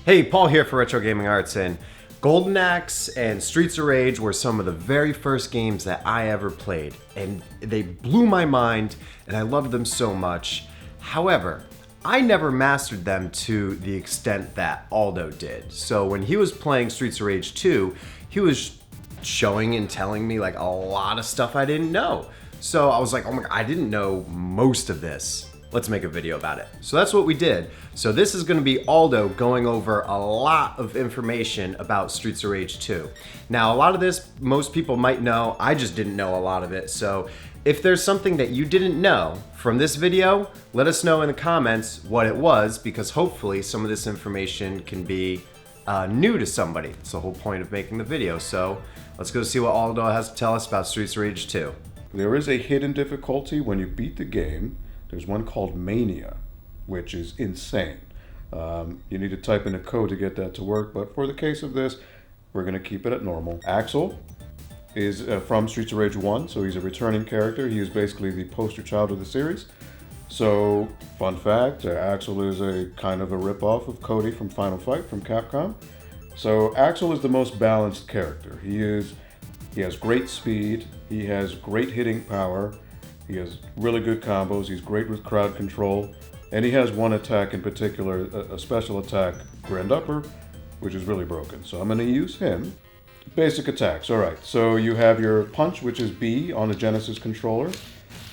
Hey, Paul here for Retro Gaming Arts, and Golden Axe and Streets of Rage were some of the very first games that I ever played, and they blew my mind, and I loved them so much. However, I never mastered them to the extent that Aldo did. So when he was playing Streets of Rage 2, he was showing and telling me like a lot of stuff I didn't know. So I was like, oh my God, I didn't know most of this. Let's make a video about it. So that's what we did. So this is gonna be Aldo going over a lot of information about Streets of Rage 2. Now, a lot of this, most people might know, I just didn't know a lot of it. So if there's something that you didn't know from this video, let us know in the comments what it was, because hopefully some of this information can be new to somebody. It's the whole point of making the video. So let's go see what Aldo has to tell us about Streets of Rage 2. There is a hidden difficulty when you beat the game. There's one called Mania, which is insane. You need to type in a code to get that to work, but for the case of this, we're going to keep it at normal. Axel is from Streets of Rage 1, so he's a returning character. He is basically the poster child of the series. So, fun fact, Axel is a kind of a ripoff of Cody from Final Fight from Capcom. So Axel is the most balanced character. He has great speed, he has great hitting power, he has really good combos, he's great with crowd control, and he has one attack in particular, a special attack, Grand Upper, which is really broken. So I'm going to use him. Basic attacks, alright, so you have your punch, which is B on the Genesis controller.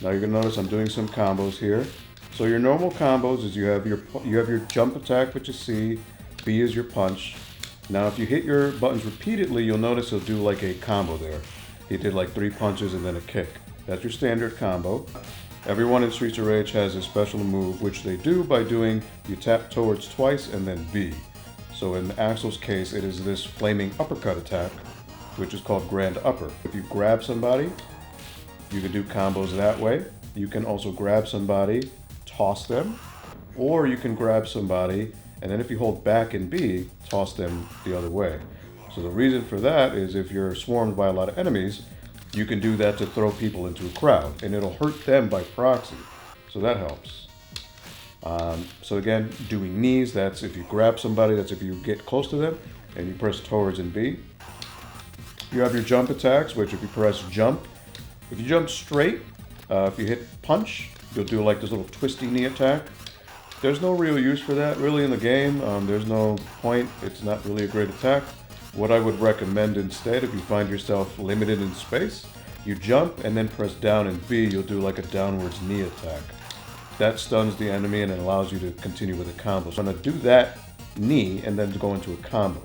Now you're going to notice I'm doing some combos here. So your normal combos is you have your jump attack, which is C, B is your punch. Now if you hit your buttons repeatedly, you'll notice he'll do like a combo there. He did like 3 punches and then a kick. That's your standard combo. Everyone in Streets of Rage has a special move, which they do by doing, you tap towards twice and then B. So in Axel's case, it is this flaming uppercut attack, which is called Grand Upper. If you grab somebody, you can do combos that way. You can also grab somebody, toss them, or you can grab somebody, and then if you hold back and B, toss them the other way. So the reason for that is if you're swarmed by a lot of enemies, you can do that to throw people into a crowd, and it'll hurt them by proxy. So that helps. So again, doing knees, that's if you grab somebody, that's if you get close to them, and you press towards and B. You have your jump attacks, which if you press jump, if you jump straight, if you hit punch, you'll do like this little twisty knee attack. There's no real use for that really in the game. There's no point. It's not really a great attack. What I would recommend instead, if you find yourself limited in space, you jump and then press down and B, you'll do like a downwards knee attack. That stuns the enemy and it allows you to continue with a combo. So I'm going to do that knee and then go into a combo.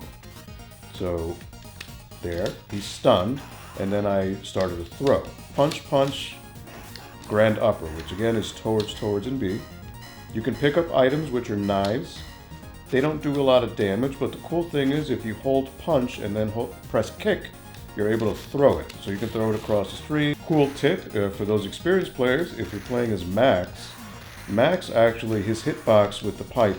So there, he's stunned, and then I started a throw. Punch, punch, Grand Upper, which again is towards and B. You can pick up items which are knives. They don't do a lot of damage, but the cool thing is if you hold punch and then press kick, you're able to throw it. So you can throw it across the street. Cool tip for those experienced players, if you're playing as Max actually, his hitbox with the pipe,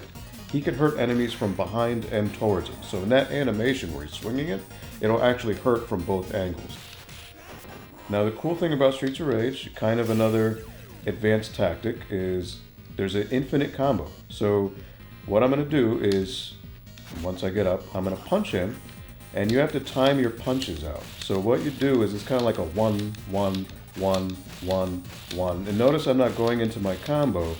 he can hurt enemies from behind and towards him. So in that animation where he's swinging it, it'll actually hurt from both angles. Now the cool thing about Streets of Rage, kind of another advanced tactic, is there's an infinite combo. So what I'm going to do is, once I get up, I'm going to punch him, and you have to time your punches out. So what you do is it's kind of like a 1, 1, 1, 1, 1. And notice I'm not going into my combo.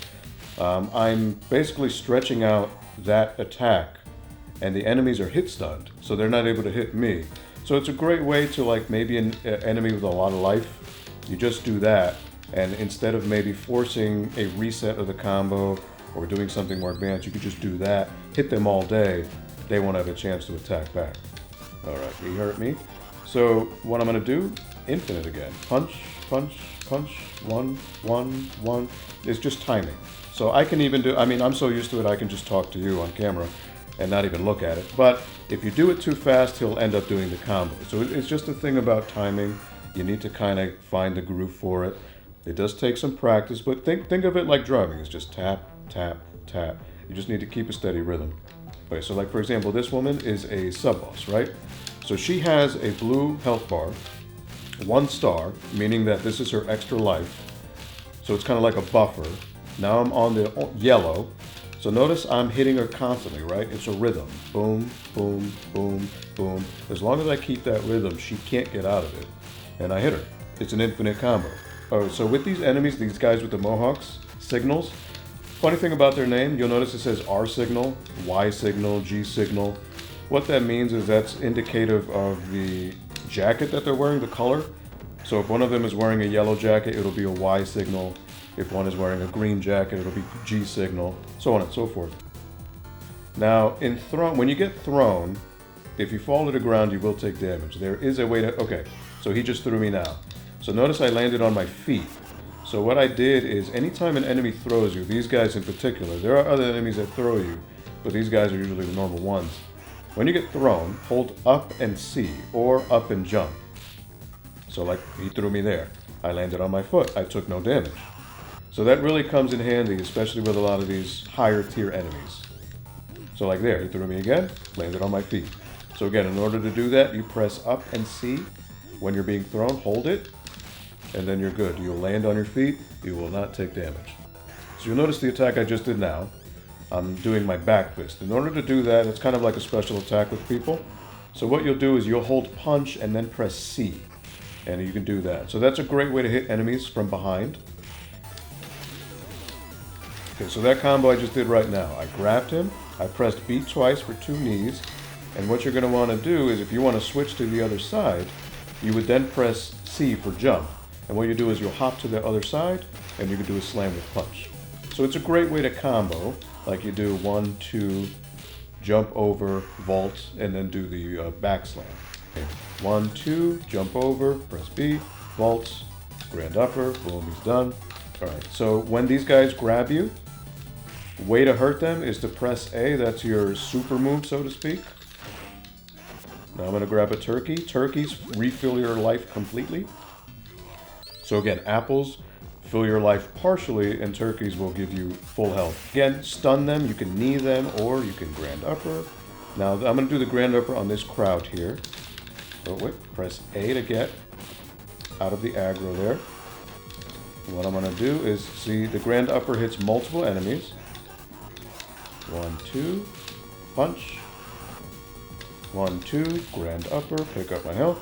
I'm basically stretching out that attack, and the enemies are hit stunned, so they're not able to hit me. So it's a great way to like maybe an enemy with a lot of life, you just do that, and instead of maybe forcing a reset of the combo or doing something more advanced, you could just do that, hit them all day, they won't have a chance to attack back. Alright, he hurt me. So what I'm going to do, infinite again. Punch, punch, punch, 1, 1, 1. It's just timing. So I can even do, I mean, I'm so used to it, I can just talk to you on camera and not even look at it. But if you do it too fast, he'll end up doing the combo. So it's just a thing about timing. You need to kind of find the groove for it. It does take some practice, but think of it like driving. It's just tap, tap, tap. You just need to keep a steady rhythm. Okay, so like for example, this woman is a sub-boss, right? So she has a blue health bar, 1 star, meaning that this is her extra life. So it's kind of like a buffer. Now I'm on the yellow, So notice I'm hitting her constantly, right? It's a rhythm. Boom, boom, boom, boom. As long as I keep that rhythm, she can't get out of it. And I hit her. It's an infinite combo. Oh, so with these enemies, these guys with the mohawks, signals, funny thing about their name, you'll notice it says R signal, Y signal, G signal. What that means is that's indicative of the jacket that they're wearing, the color. So if one of them is wearing a yellow jacket, it'll be a Y signal. If one is wearing a green jacket, it'll be G signal, so on and so forth. Now, when you get thrown, if you fall to the ground, you will take damage. There is a way to, okay, so he just threw me now. So notice I landed on my feet. So what I did is anytime an enemy throws you, these guys in particular, there are other enemies that throw you, but these guys are usually the normal ones. When you get thrown, hold up and C, or up and jump. So like, he threw me there. I landed on my foot. I took no damage. So that really comes in handy, especially with a lot of these higher tier enemies. So like there, he threw me again, landed on my feet. So again, in order to do that, you press up and C. When you're being thrown, hold it, and then you're good. You'll land on your feet, you will not take damage. So you'll notice the attack I just did now. I'm doing my back fist. In order to do that, it's kind of like a special attack with people. So what you'll do is you'll hold punch and then press C, and you can do that. So that's a great way to hit enemies from behind. Okay, so that combo I just did right now, I grabbed him, I pressed B twice for 2 knees, and what you're going to want to do is if you want to switch to the other side, you would then press C for jump. And what you do is you'll hop to the other side, and you can do a slam with punch. So it's a great way to combo, like you do 1, 2, jump over, vault, and then do the back slam. Okay. 1, 2, jump over, press B, vault, grand upper, boom, he's done. Alright, so when these guys grab you, way to hurt them is to press A, that's your super move, so to speak. Now I'm going to grab a turkey. Turkeys refill your life completely. So again, apples fill your life partially, and turkeys will give you full health. Again, stun them, you can knee them, or you can grand upper. Now I'm going to do the grand upper on this crowd here. So wait, press A to get out of the aggro there. What I'm going to do is, see, the grand upper hits multiple enemies. 1, 2, punch. 1, 2, grand upper, pick up my health.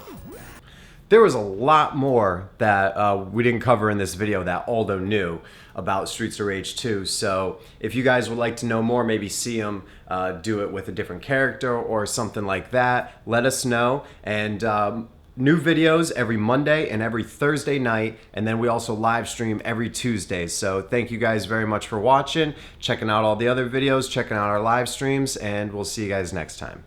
There was a lot more that we didn't cover in this video that Aldo knew about Streets of Rage 2. So if you guys would like to know more, maybe see him do it with a different character or something like that, let us know. And new videos every Monday and every Thursday night, and then we also live stream every Tuesday. So thank you guys very much for watching, checking out all the other videos, checking out our live streams, and we'll see you guys next time.